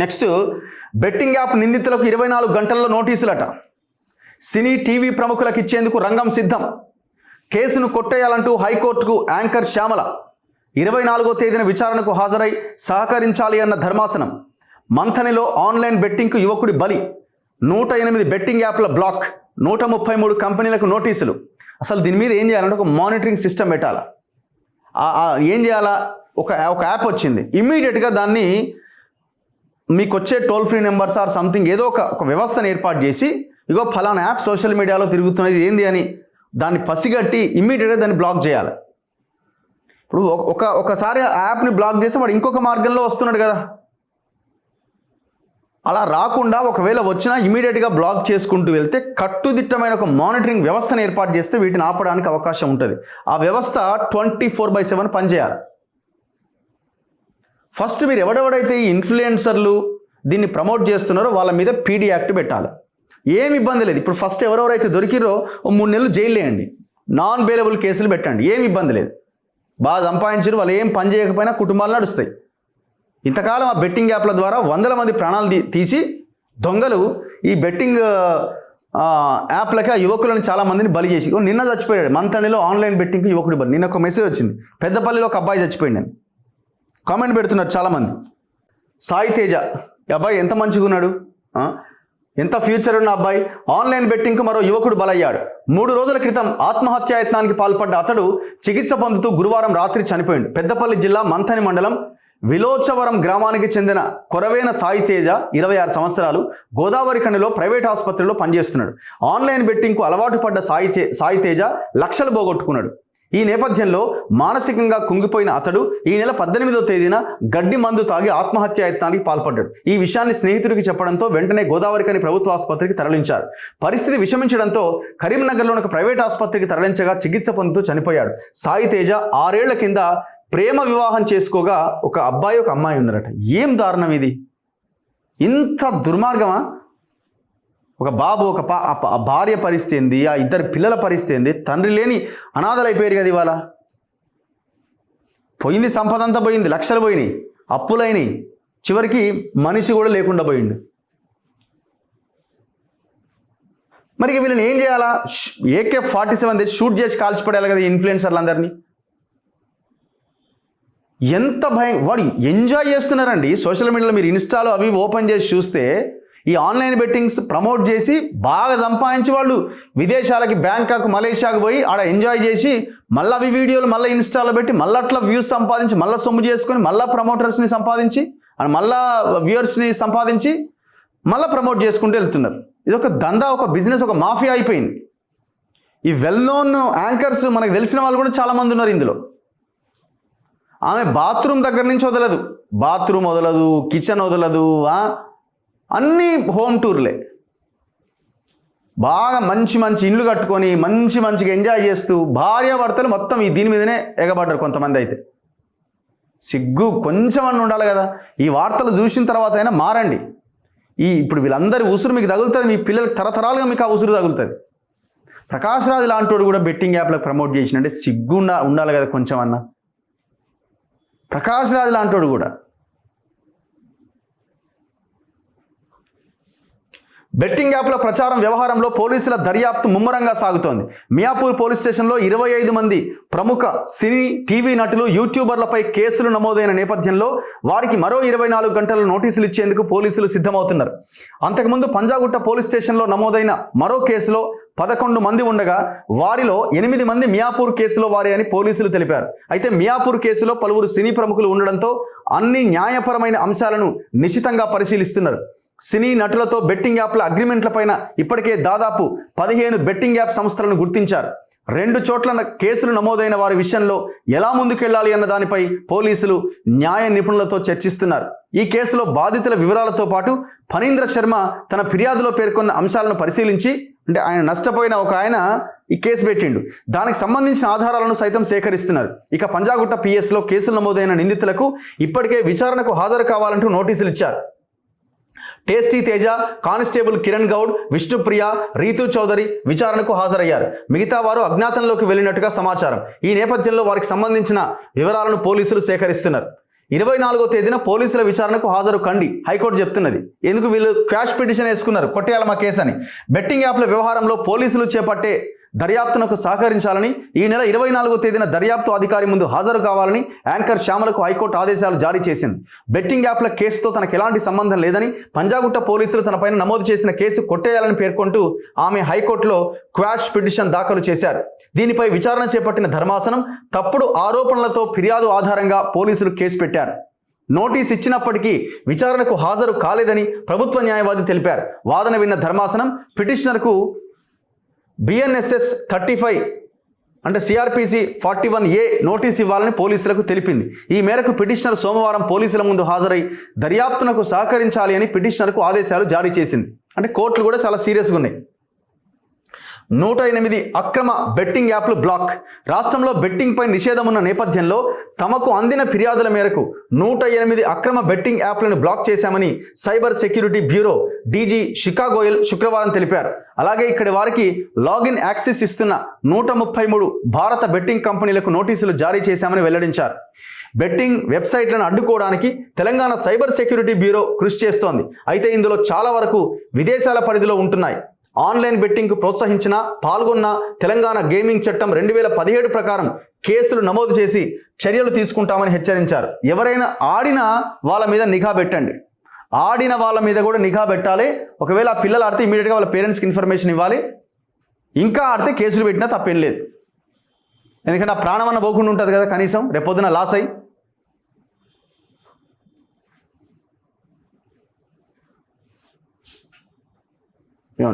Next, betting app నిందితులకు 24 గంటల్లో నోటీసులట. సినీ TV ప్రముఖులకు ఇచ్చేందుకు రంగం సిద్ధం. కేసును కొట్టేయాలంటూ హైకోర్టుకు యాంకర్ శ్యామల. 24వ తేదీన విచారణకు హాజరై సహకరించాలి అన్న ధర్మాసనం. మంథనిలో ఆన్లైన్ బెట్టింగ్కు యువకుడి బలి. 108 బెట్టింగ్ యాప్ల బ్లాక్. 133 కంపెనీలకు నోటీసులు. అసలు దీని మీద ఏం చేయాలంటే ఒక మానిటరింగ్ సిస్టమ్ పెట్టాలా. ఏం చేయాలా, ఒక యాప్ వచ్చింది, ఇమ్మీడియట్గా దాన్ని మీకు వచ్చే toll free numbers or something ఏదో ఒక వ్యవస్థను ఏర్పాటు చేసి, ఇగో ఫలానా యాప్ సోషల్ మీడియాలో తిరుగుతున్నది ఏంది అని దాన్ని పసిగట్టి ఇమ్మీడియట్గా దాన్ని బ్లాక్ చేయాలి. ఇప్పుడు ఒకసారి ఆ యాప్ని బ్లాక్ చేసి వాడు ఇంకొక మార్గంలో వస్తున్నాడు కదా, అలా రాకుండా ఒకవేళ వచ్చినా ఇమీడియట్గా బ్లాక్ చేసుకుంటూ వెళ్తే కట్టుదిట్టమైన ఒక మానిటరింగ్ వ్యవస్థను ఏర్పాటు చేస్తే వీటిని ఆపడానికి అవకాశం ఉంటుంది. ఆ వ్యవస్థ 24/7 పనిచేయాలి. ఫస్ట్ మీరు ఎవడెవడైతే ఈ ఇన్ఫ్లుయెన్సర్లు దీన్ని ప్రమోట్ చేస్తున్నారో వాళ్ళ మీద పీడీ యాక్ట్ పెట్టాలి. ఏమి ఇబ్బంది లేదు. ఇప్పుడు ఫస్ట్ ఎవరెవరైతే దొరికిరో 3 నెలలు జైలు వేయండి, నాన్ బెయిలబుల్ కేసులు పెట్టండి, ఏమి ఇబ్బంది లేదు. బాగా సంపాదించారు, వాళ్ళు ఏం పని చేయకపోయినా కుటుంబాలు నడుస్తాయి. ఇంతకాలం ఆ బెట్టింగ్ యాప్ల ద్వారా 100ల మంది ప్రాణాలు తీసి దొంగలు ఈ బెట్టింగ్ యాప్లకి ఆ యువకులను చాలామందిని బలి చేసి నిన్న చచ్చిపోయాడు. మంథనిలో ఆన్లైన్ బెట్టింగ్కి యువకుడి బలి. నిన్న ఒక మెసేజ్ వచ్చింది, పెద్దపల్లిలో ఒక అబ్బాయి చచ్చిపోయింది అని కామెంట్ పెడుతున్నారు చాలామంది. సాయి తేజ ఈ అబ్బాయి ఎంత మంచిగా ఉన్నాడు, ఎంత ఫ్యూచర్ ఉన్న అబ్బాయి. ఆన్లైన్ బెట్టింగ్కు మరో యువకుడు బలయ్యాడు. 3 రోజుల క్రితం ఆత్మహత్యాయత్నానికి పాల్పడ్డ అతడు చికిత్స పొందుతూ గురువారం రాత్రి చనిపోయాడు. పెద్దపల్లి జిల్లా మంథని మండలం విలోచవరం గ్రామానికి చెందిన కొరవేన సాయి తేజ 26 సంవత్సరాలు గోదావరి ఖనిలో ప్రైవేట్ ఆసుపత్రిలో పనిచేస్తున్నాడు. ఆన్లైన్ బెట్టింగ్కు అలవాటు పడ్డ సాయి తేజ లక్షలు పోగొట్టుకున్నాడు. ఈ నేపథ్యంలో మానసికంగా కుంగిపోయిన అతడు ఈ నెల 18వ తేదీన గడ్డి మందు తాగి ఆత్మహత్యాయత్నానికి పాల్పడ్డాడు. ఈ విషయాన్ని స్నేహితుడికి చెప్పడంతో వెంటనే గోదావరి ఖని ప్రభుత్వ ఆసుపత్రికి తరలించారు. పరిస్థితి విషమించడంతో కరీంనగర్లోని ఒక ప్రైవేట్ ఆసుపత్రికి తరలించగా చికిత్స పొందుతూ చనిపోయాడు. సాయి తేజ 6 ఏళ్ల కింద ప్రేమ వివాహం చేసుకోగా ఒక అబ్బాయి ఒక అమ్మాయి ఉన్నారట. ఏం దారుణం ఇది, ఇంత దుర్మార్గమా? ఒక బాబు ఒక భార్య పరిస్థితి ఏంది, ఆ 2 పిల్లల పరిస్థితి ఏంది, తండ్రి లేని అనాథలు అయిపోయారు కదా ఇవాళ. పోయింది సంపద అంతా పోయింది, లక్షలు పోయినాయి, అప్పులైనాయి, చివరికి మనిషి కూడా లేకుండా పోయిండు. మరి వీళ్ళని ఏం చేయాలా? AK-47 తెచ్చి షూట్ చేసి కాల్చిపడేయాలి కదా ఇన్ఫ్లుయెన్సర్లందరినీ. ఎంత భయం, వాడు ఎంజాయ్ చేస్తున్నారండి సోషల్ మీడియాలో. మీరు ఇన్స్టాలో అవి ఓపెన్ చేసి చూస్తే ఈ ఆన్లైన్ బెట్టింగ్స్ ప్రమోట్ చేసి బాగా సంపాదించి వాళ్ళు విదేశాలకి, బ్యాంకాక్, మలేషియాకు పోయి ఆడ ఎంజాయ్ చేసి మళ్ళీ అవి వీడియోలు మళ్ళీ ఇన్స్టాలో పెట్టి మళ్ళీ అట్లా వ్యూస్ సంపాదించి మళ్ళీ సొమ్ము చేసుకొని మళ్ళీ ప్రమోటర్స్ని సంపాదించి మళ్ళీ వ్యూవర్స్ని సంపాదించి మళ్ళీ ప్రమోట్ చేసుకుంటూ వెళ్తున్నారు. ఇది ఒక దందా, ఒక బిజినెస్, ఒక మాఫియా అయిపోయింది. ఈ వెల్ నోన్ యాంకర్స్ మనకు తెలిసిన వాళ్ళు కూడా చాలామంది ఉన్నారు ఇందులో. ఆమె బాత్రూమ్ దగ్గర నుంచి వదలదు, బాత్రూమ్ వదలదు, కిచెన్ వదలదు, అన్నీ హోమ్ టూర్లే. బాగా మంచి మంచి ఇండ్లు కట్టుకొని మంచిగా ఎంజాయ్ చేస్తూ భార్యాభర్తలు మొత్తం దీని మీదనే ఎగబడ్డారు కొంతమంది. అయితే సిగ్గు కొంచెం అన్న ఉండాలి కదా. ఈ వార్తలు చూసిన తర్వాత అయినా మారండి. ఇప్పుడు వీళ్ళందరి ఉసురు మీకు తగులుతుంది, మీ పిల్లలకు తరతరాలుగా మీకు ఆ ఉసురు తగులుతుంది. ప్రకాష్ రాజ్ లాంటి కూడా బెట్టింగ్ యాప్లకు ప్రమోట్ చేసినంటే సిగ్గు ఉండాలి కదా కొంచెం అన్న. ప్రకాష్ రాజ్ లాంటి కూడా. బెట్టింగ్ యాప్ల ప్రచారం వ్యవహారంలో పోలీసుల దర్యాప్తు ముమ్మరంగా సాగుతోంది. మియాపూర్ పోలీస్ స్టేషన్లో 25 మంది ప్రముఖ సినీ టీవీ నటులు, యూట్యూబర్లపై కేసులు నమోదైన నేపథ్యంలో వారికి మరో 24 గంటల నోటీసులు ఇచ్చేందుకు పోలీసులు సిద్ధమవుతున్నారు. అంతకుముందు పంజాగుట్ట పోలీస్ స్టేషన్లో నమోదైన మరో కేసులో 11 మంది ఉండగా వారిలో 8 మంది మియాపూర్ కేసులో వారే అని పోలీసులు తెలిపారు. అయితే మియాపూర్ కేసులో పలువురు సినీ ప్రముఖులు ఉండడంతో అన్ని న్యాయపరమైన అంశాలను నిశితంగా పరిశీలిస్తున్నారు. సినీ నటులతో బెట్టింగ్ యాప్ల అగ్రిమెంట్లపైన ఇప్పటికే దాదాపు 15 బెట్టింగ్ యాప్ సంస్థలను గుర్తించారు. 2 చోట్ల కేసులు నమోదైన వారి విషయంలో ఎలా ముందుకెళ్లాలి అన్న దానిపై పోలీసులు న్యాయ నిపుణులతో చర్చిస్తున్నారు. ఈ కేసులో బాధితుల వివరాలతో పాటు ఫణీంద్ర శర్మ తన ఫిర్యాదులో పేర్కొన్న అంశాలను పరిశీలించి, అంటే ఆయన నష్టపోయిన ఒక ఆయన ఈ కేసు పెట్టిండు, దానికి సంబంధించిన ఆధారాలను సైతం సేకరిస్తున్నారు. ఇక పంజాగుట్ట పిఎస్లో కేసులు నమోదైన నిందితులకు ఇప్పటికే విచారణకు హాజరు కావాలంటూ నోటీసులు ఇచ్చారు. టేస్టీ తేజ, కానిస్టేబుల్ కిరణ్ గౌడ్, విష్ణుప్రియ, రీతు చౌదరి విచారణకు హాజరయ్యారు. మిగతా వారు అజ్ఞాతంలోకి వెళ్ళినట్టుగా సమాచారం. ఈ నేపథ్యంలో వారికి సంబంధించిన వివరాలను పోలీసులు సేకరిస్తున్నారు. 24వ తేదీన పోలీసుల విచారణకు హాజరు కండి హైకోర్టు చెప్తున్నది. ఎందుకు వీళ్ళు క్వాష్ పిటిషన్ వేసుకున్నారు, కొట్టేయాల మా కేసు అని. బెట్టింగ్ యాప్ల వ్యవహారంలో పోలీసులు చేపట్టే దర్యాప్తునకు సహకరించాలని, ఈ నెల 24వ తేదీన దర్యాప్తు అధికారి ముందు హాజరు కావాలని యాంకర్ శ్యామలకు హైకోర్టు ఆదేశాలు జారీ చేసింది. బెట్టింగ్ యాప్ల కేసుతో తనకు ఎలాంటి సంబంధం లేదని, పంజాగుట్ట పోలీసులు తనపైన నమోదు చేసిన కేసు కొట్టేయాలని పేర్కొంటూ ఆమె హైకోర్టులో క్వాష్ పిటిషన్ దాఖలు చేశారు. దీనిపై విచారణ చేపట్టిన ధర్మాసనం తప్పుడు ఆరోపణలతో ఫిర్యాదు ఆధారంగా పోలీసులు కేసు పెట్టారు. నోటీస్ ఇచ్చినప్పటికీ విచారణకు హాజరు కాలేదని ప్రభుత్వ న్యాయవాది తెలిపారు. వాదన విన్న ధర్మాసనం పిటిషనర్కు BNSS 35 అంటే CRPC 41A నోటీస్ ఇవ్వాలని పోలీసులకు తెలిపింది. ఈ మేరకు పిటిషనర్ సోమవారం పోలీసుల ముందు హాజరై దర్యాప్తునకు సహకరించాలి అని పిటిషనర్కు ఆదేశాలు జారీ చేసింది. అంటే కోర్టులు కూడా చాలా సీరియస్గా ఉన్నాయి. 108 అక్రమ బెట్టింగ్ యాప్లు బ్లాక్. రాష్ట్రంలో బెట్టింగ్ పై నిషేధం ఉన్న నేపథ్యంలో తమకు అందిన ఫిర్యాదుల మేరకు 108 అక్రమ బెట్టింగ్ యాప్లను బ్లాక్ చేశామని సైబర్ సెక్యూరిటీ బ్యూరో DG శిఖా గోయల్ శుక్రవారం తెలిపారు. అలాగే ఇక్కడి వారికి లాగిన్ యాక్సెస్ ఇస్తున్న 133 భారత బెట్టింగ్ కంపెనీలకు నోటీసులు జారీ చేశామని వెల్లడించారు. బెట్టింగ్ వెబ్సైట్లను అడ్డుకోవడానికి తెలంగాణ సైబర్ సెక్యూరిటీ బ్యూరో కృషి చేస్తోంది. అయితే ఇందులో చాలా వరకు విదేశాల పరిధిలో ఉంటున్నాయి. ఆన్లైన్ బెట్టింగ్కు ప్రోత్సహించిన, పాల్గొన్న తెలంగాణ గేమింగ్ చట్టం 2017 ప్రకారం కేసులు నమోదు చేసి చర్యలు తీసుకుంటామని హెచ్చరించారు. ఎవరైనా ఆడినా వాళ్ళ మీద నిఘా పెట్టండి. ఆడిన వాళ్ళ మీద కూడా నిఘా పెట్టాలి. ఒకవేళ ఆ పిల్లలు ఆడితే ఇమీడియట్గా వాళ్ళ పేరెంట్స్కి ఇన్ఫర్మేషన్ ఇవ్వాలి. ఇంకా ఆడితే కేసులు పెట్టినా తప్పేం లేదు. ఎందుకంటే ఆ ప్రాణం అన్న పోకుండా ఉంటుంది కదా, కనీసం రేపొద్దున లాస్ అయ్యి.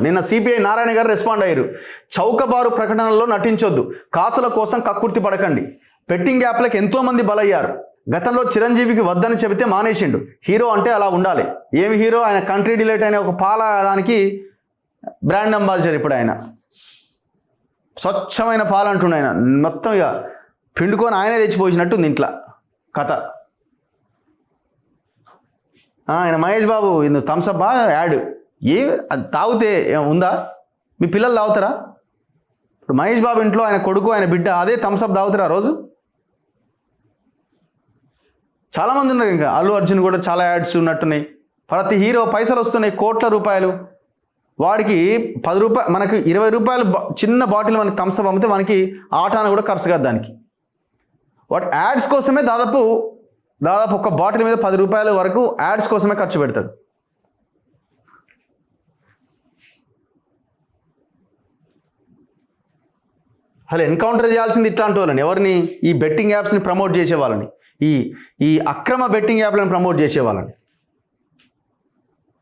నిన్న సిపిఐ నారాయణ గారు రెస్పాండ్ అయ్యారు. చౌకబారు ప్రకటనలో నటించొద్దు, కాసుల కోసం కక్కుర్తి పడకండి. బెట్టింగ్ యాప్లకు ఎంతోమంది బలయ్యారు. గతంలో చిరంజీవికి వద్దని చెబితే మానేసిండు. హీరో అంటే అలా ఉండాలి. ఏమి హీరో? ఆయన కంట్రీ డిలైట్ అయిన ఒక పాల దానికి బ్రాండ్ అంబాసిడర్. ఇప్పుడు ఆయన స్వచ్ఛమైన పాలు అంటుండే. ఆయన మొత్తం ఇక పిండుకొని ఆయనే తెచ్చిపోసినట్టుంది ఇంట్లో కథ. ఆయన మహేష్ బాబు ఇందు థమ్స్అప్ యాడ్ అది తాగితే ఉందా? మీ పిల్లలు తాగుతారా? ఇప్పుడు మహేష్ బాబు ఇంట్లో ఆయన కొడుకు, ఆయన బిడ్డ అదే థమ్స్అప్ తాగుతారా రోజు? చాలామంది ఉన్నారు. ఇంకా అల్లు అర్జున్ కూడా చాలా యాడ్స్ ఉన్నట్టున్నాయి. ప్రతి హీరో పైసలు వస్తున్నాయి, కోట్ల రూపాయలు. వాడికి 10 రూపాయలు, మనకి 20 రూపాయలు చిన్న బాటిల్ మనకి థమ్స్అప్ అమ్మితే మనకి ఆటాన కూడా ఖర్చు కాదు దానికి. వాటి యాడ్స్ కోసమే దాదాపు ఒక బాటిల్ మీద 10 రూపాయల వరకు యాడ్స్ కోసమే ఖర్చు పెడతాడు. అసలు ఎన్కౌంటర్ చేయాల్సింది ఇట్లాంటి వాళ్ళని, ఎవరిని? ఈ బెట్టింగ్ యాప్స్ని ప్రమోట్ చేసే వాళ్ళని, ఈ అక్రమ బెట్టింగ్ యాప్లను ప్రమోట్ చేసే వాళ్ళని.